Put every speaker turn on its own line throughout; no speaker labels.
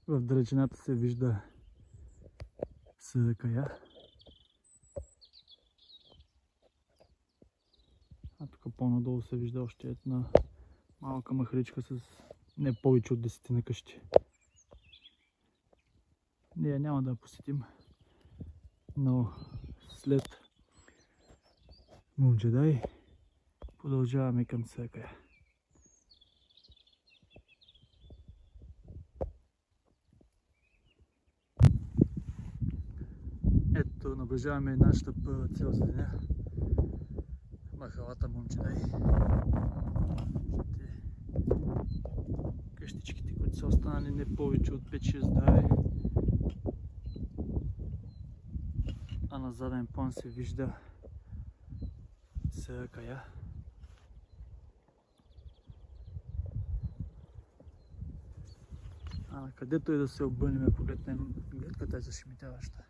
В далечината се вижда Съдъкая. А тук по-надолу се вижда още една малка махричка с не повече от 10 къщи. Ние няма да я посетим, но след Мунджадай продължаваме към Съдъкая. Ето, наближаваме нашата първа цел за деня. Махалата Мунджадай. Къщичките, които са останали не повече от 5-6 дави. А на заден план се вижда Съдъкая. А на където и да се обърнем, погледнем, гледката е зашеметяваща.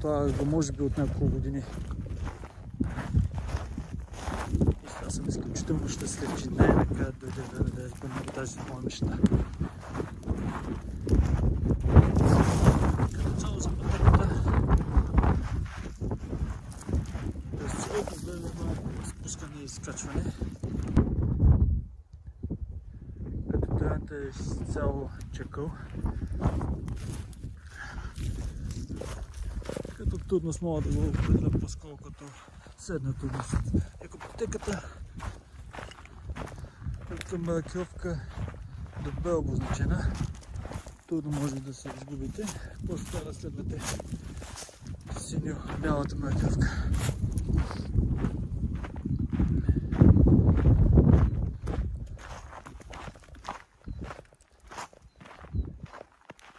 Това може би от няколко години. И сега съм изключително щастлив, че най-накрая дойде време да избърнем тази моя мечта. Като цяло за пътеката предстои едно спускане и изкачване. Като теренът е изцяло чакъл. Като трудност мога да го определя по-скоро като средна трудност. Ако пътеката към маркировка добре обозначена, трудно може да се изгубите. Просто трябва да следвате синьо-бялата маркировка.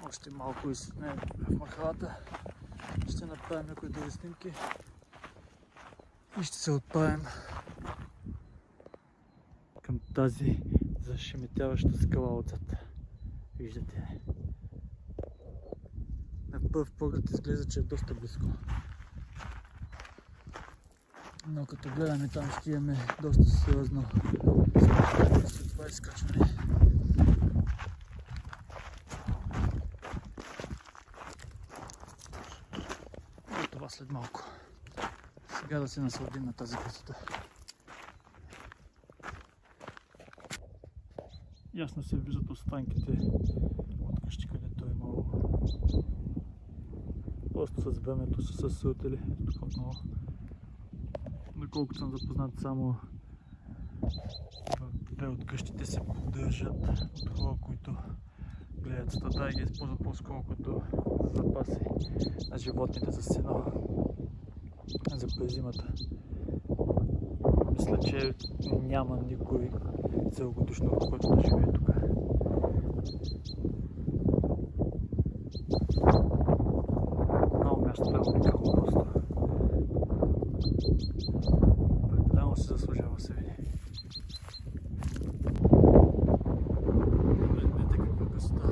Още малко изсъдне в махалата. Ще направим някои други снимки и ще се отправим към тази зашеметяваща скала отзад. Виждате. На пръв поглед изглежда, че е доста близко. Но като гледаме там ще имаме доста сериозно след това изкачване. След малко. Сега да се насладим на тази красота. Ясно се виждат останките от къщи, където е имало. Просто с времето са се срутили. Ето тук отново. Доколкото съм запознат, само две от къщите се поддържат от хора, които гледат стада и ги използват по-скоро като запаси на животните за сено за през зимата. Мисля, че няма никой целогодишно, който да живее тук. Много място е уникално просто. Определено се заслужава да се види. Погледнете каква красота.